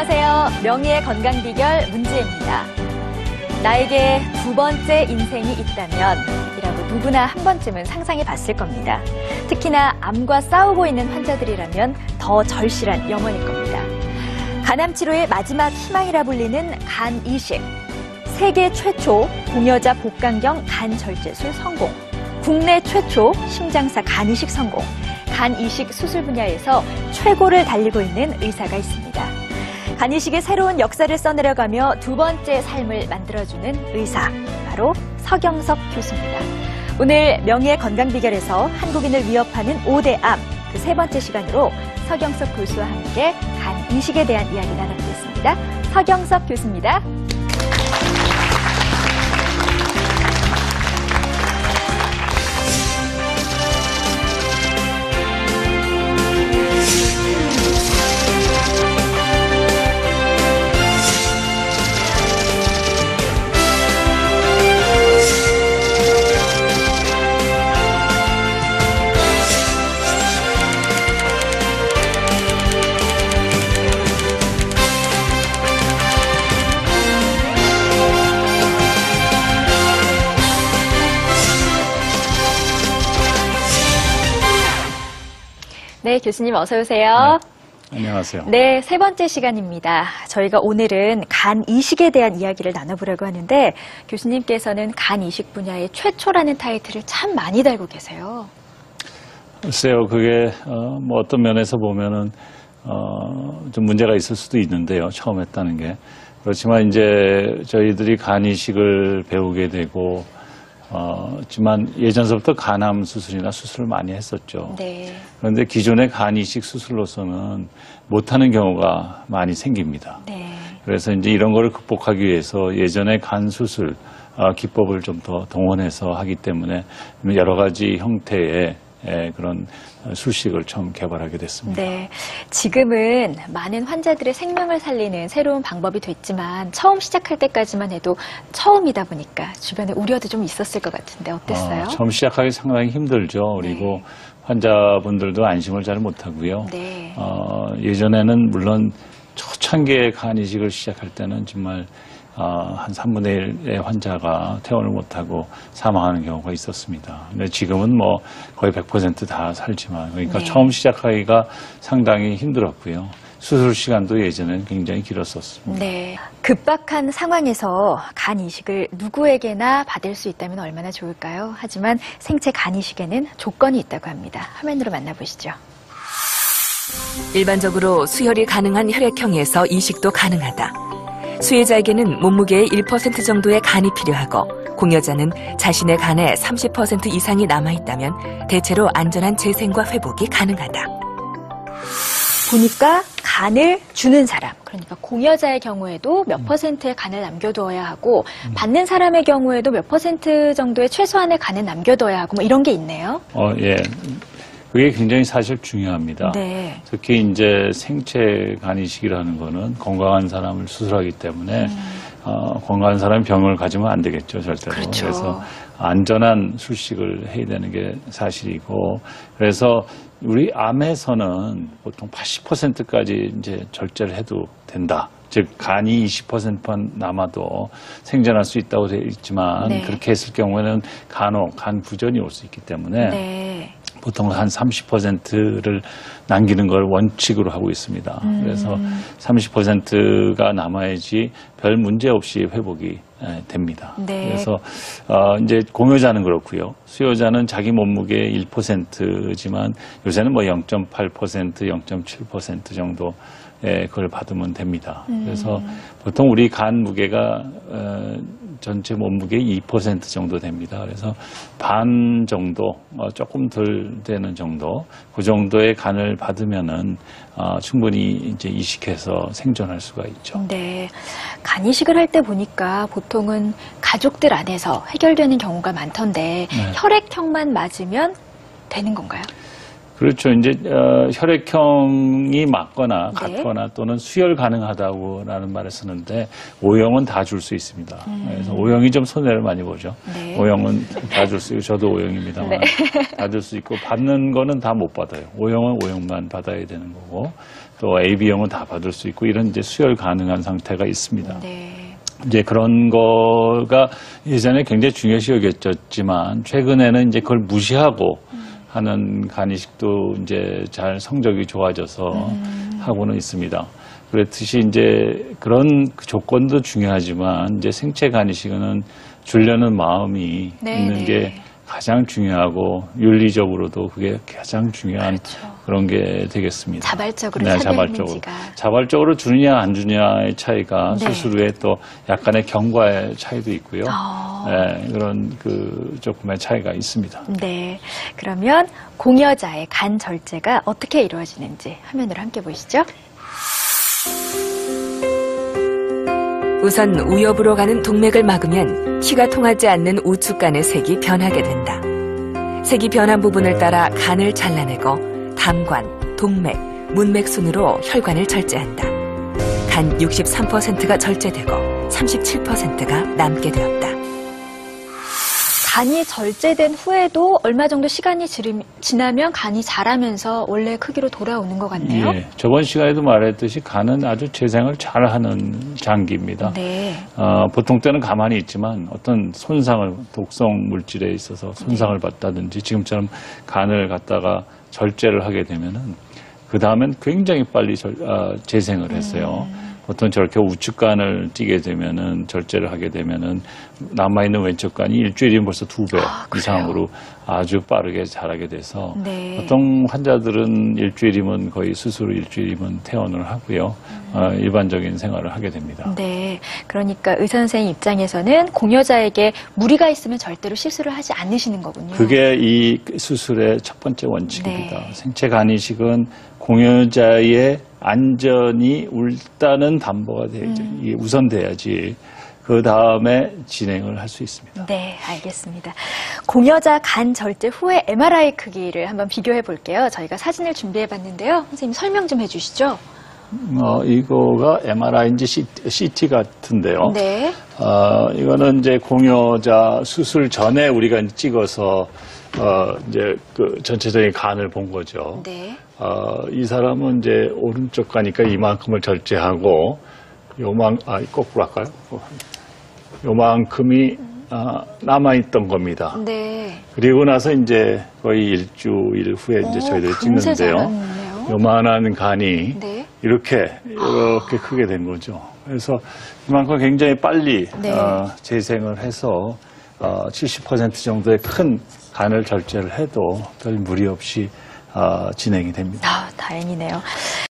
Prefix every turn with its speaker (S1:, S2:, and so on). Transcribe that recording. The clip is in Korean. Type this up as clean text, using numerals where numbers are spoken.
S1: 안녕하세요. 명의의 건강 비결 문지혜입니다. 나에게 두 번째 인생이 있다면 이라고 누구나 한 번쯤은 상상해 봤을 겁니다. 특히나 암과 싸우고 있는 환자들이라면 더 절실한 영혼일 겁니다. 간암 치료의 마지막 희망이라 불리는 간 이식. 세계 최초 공여자 복강경 간 절제술 성공. 국내 최초 심장사 간 이식 성공. 간 이식 수술 분야에서 최고를 달리고 있는 의사가 있습니다. 간 이식의 새로운 역사를 써내려가며 두 번째 삶을 만들어주는 의사, 바로 서경석 교수입니다. 오늘 명의의 건강 비결에서 한국인을 위협하는 5대 암, 그 세 번째 시간으로 서경석 교수와 함께 간 이식에 대한 이야기 나눠보겠습니다. 서경석 교수입니다. 네, 교수님 어서 오세요.
S2: 네, 안녕하세요.
S1: 네, 세 번째 시간입니다. 저희가 오늘은 간 이식에 대한 이야기를 나눠보려고 하는데 교수님께서는 간 이식 분야의 최초라는 타이틀을 참 많이 달고 계세요.
S2: 글쎄요, 그게 뭐 어떤 면에서 보면은 좀 문제가 있을 수도 있는데요. 처음 했다는 게. 그렇지만 이제 저희들이 간 이식을 배우게 되고 하지만 예전서부터 간암 수술이나 수술을 많이 했었죠.
S1: 네.
S2: 그런데 기존의 간 이식 수술로서는 못하는 경우가 많이 생깁니다.
S1: 네.
S2: 그래서 이제 이런 거를 극복하기 위해서 예전의 간 수술 기법을 좀 더 동원해서 하기 때문에 여러 가지 형태의 그런 술식을 처음 개발하게 됐습니다.
S1: 네, 지금은 많은 환자들의 생명을 살리는 새로운 방법이 됐지만 처음 시작할 때까지만 해도 처음이다 보니까 주변에 우려도 좀 있었을 것 같은데 어땠어요?
S2: 처음 시작하기 상당히 힘들죠. 그리고 네. 환자분들도 안심을 잘 못하고요.
S1: 네.
S2: 예전에는 물론 초창기에 간 이식을 시작할 때는 정말 한 3분의 1의 환자가 퇴원을 못하고 사망하는 경우가 있었습니다. 근데 지금은 뭐 거의 100% 다 살지만, 그러니까 네. 처음 시작하기가 상당히 힘들었고요. 수술 시간도 예전에는 굉장히 길었었습니다.
S1: 네. 급박한 상황에서 간 이식을 누구에게나 받을 수 있다면 얼마나 좋을까요? 하지만 생체 간 이식에는 조건이 있다고 합니다. 화면으로 만나보시죠.
S3: 일반적으로 수혈이 가능한 혈액형에서 이식도 가능하다. 수혜자에게는 몸무게의 1% 정도의 간이 필요하고 공여자는 자신의 간에 30% 이상이 남아있다면 대체로 안전한 재생과 회복이 가능하다.
S1: 보니까 간을 주는 사람, 그러니까 공여자의 경우에도 몇 퍼센트의 간을 남겨두어야 하고 받는 사람의 경우에도 몇 퍼센트 정도의 최소한의 간을 남겨둬야 하고 뭐 이런 게 있네요.
S2: 예. 그게 굉장히 사실 중요합니다.
S1: 네.
S2: 특히 이제 생체 간 이식이라는 거는 건강한 사람을 수술하기 때문에 건강한 사람이 병을 가지면 안 되겠죠, 절대로.
S1: 그렇죠.
S2: 그래서 안전한 술식을 해야 되는 게 사실이고, 그래서 우리 암에서는 보통 80%까지 이제 절제를 해도 된다. 즉 간이 20%만 남아도 생존할 수 있다고 되어 있지만 네. 그렇게 했을 경우에는 간혹 간 부전이 올 수 있기 때문에 네. 보통 한 30%를 남기는 걸 원칙으로 하고 있습니다. 그래서 30%가 남아야지 별 문제 없이 회복이 됩니다.
S1: 네.
S2: 그래서 이제 공여자는 그렇고요. 수요자는 자기 몸무게의 1%지만 요새는 뭐 0.8%, 0.7% 정도 그걸 받으면 됩니다. 그래서 보통 우리 간 무게가 전체 몸무게의 2% 정도 됩니다. 그래서 반 정도, 조금 덜 되는 정도, 그 정도의 간을 받으면은 충분히 이제 이식해서 생존할 수가 있죠.
S1: 네, 간 이식을 할 때 보니까 보통은 가족들 안에서 해결되는 경우가 많던데 네. 혈액형만 맞으면 되는 건가요?
S2: 그렇죠. 이제 혈액형이 맞거나
S1: 네.
S2: 같거나 또는 수혈 가능하다고라는 말을 쓰는데 O형은 다 줄 수 있습니다. 그래서 O형이 좀 손해를 많이 보죠.
S1: 네.
S2: O형은 다 줄 수 있고 저도 O형입니다만
S1: 네.
S2: 다 줄 수 있고 받는 거는 다 못 받아요. O형은 O형만 받아야 되는 거고 또 AB형은 다 받을 수 있고 이런 이제 수혈 가능한 상태가 있습니다.
S1: 네.
S2: 이제 그런 거가 예전에 굉장히 중요시 여겼지만 최근에는 이제 그걸 무시하고 하는 간이식도 이제 잘 성적이 좋아져서 하고는 있습니다. 그렇듯이 이제 그런 조건도 중요하지만 이제 생체 간이식은 주려는 마음이
S1: 네,
S2: 있는
S1: 네.
S2: 게 가장 중요하고 윤리적으로도 그게 가장 중요한
S1: 그렇죠.
S2: 그런 게 되겠습니다.
S1: 자발적으로
S2: 네,
S1: 참여했는지가.
S2: 자발적으로 주느냐 안 주느냐의 차이가
S1: 네.
S2: 수술 후에 또 약간의 경과의 차이도 있고요.
S1: 아.
S2: 네, 그런 그 조금의 차이가 있습니다.
S1: 네. 그러면 공여자의 간 절제가 어떻게 이루어지는지 화면으로 함께 보시죠.
S3: 우선 우엽으로 가는 동맥을 막으면 피가 통하지 않는 우측간의 색이 변하게 된다. 색이 변한 부분을 따라 간을 잘라내고 담관, 동맥, 문맥 순으로 혈관을 절제한다. 간 63%가 절제되고 37%가 남게 되었다.
S1: 간이 절제된 후에도 얼마 정도 시간이 지나면 간이 자라면서 원래 크기로 돌아오는 것 같네요.
S2: 예, 저번 시간에도 말했듯이 간은 아주 재생을 잘하는 장기입니다.
S1: 네.
S2: 보통 때는 가만히 있지만 어떤 손상을 독성 물질에 있어서 손상을 받다든지 지금처럼 간을 갖다가 절제를 하게 되면은 그 다음엔 굉장히 빨리 재생을 했어요. 보통 저렇게 우측간을 찌게 되면은 절제를 하게 되면은 남아있는 왼쪽간이 일주일이면 벌써 2배 이상으로 아주 빠르게 자라게 돼서
S1: 네.
S2: 보통 환자들은 일주일이면 거의 수술 후 일주일이면 퇴원을 하고요. 일반적인 생활을 하게 됩니다.
S1: 네. 그러니까 의사 선생님 입장에서는 공여자에게 무리가 있으면 절대로 시술을 하지 않으시는 거군요.
S2: 그게 이 수술의 첫 번째 원칙입니다.
S1: 네.
S2: 생체 간이식은 공여자의 안전이 일단은 담보가 돼야죠. 이게 우선돼야지 그 다음에 진행을 할 수 있습니다.
S1: 네, 알겠습니다. 공여자 간 절제 후의 MRI 크기를 한번 비교해 볼게요. 저희가 사진을 준비해 봤는데요. 선생님 설명 좀 해주시죠.
S2: 이거가 MRI인지 CT 같은데요.
S1: 네.
S2: 이거는 이제 공여자 수술 전에 우리가 찍어서 이제 그 전체적인 간을 본 거죠.
S1: 네.
S2: 이 사람은 이제 오른쪽 가니까 이만큼을 절제하고 거꾸로 할까요? 요만큼이 남아있던 겁니다.
S1: 네.
S2: 그리고 나서 이제 거의 일주일 후에 이제 저희들이
S1: 금세
S2: 찍는데요.
S1: 자랐네요.
S2: 요만한 간이
S1: 네.
S2: 이렇게 크게 된 거죠. 그래서 이만큼 굉장히 빨리
S1: 네.
S2: 재생을 해서 70% 정도의 큰 간을 절제를 해도 별 무리 없이 진행이 됩니다.
S1: 다행이네요.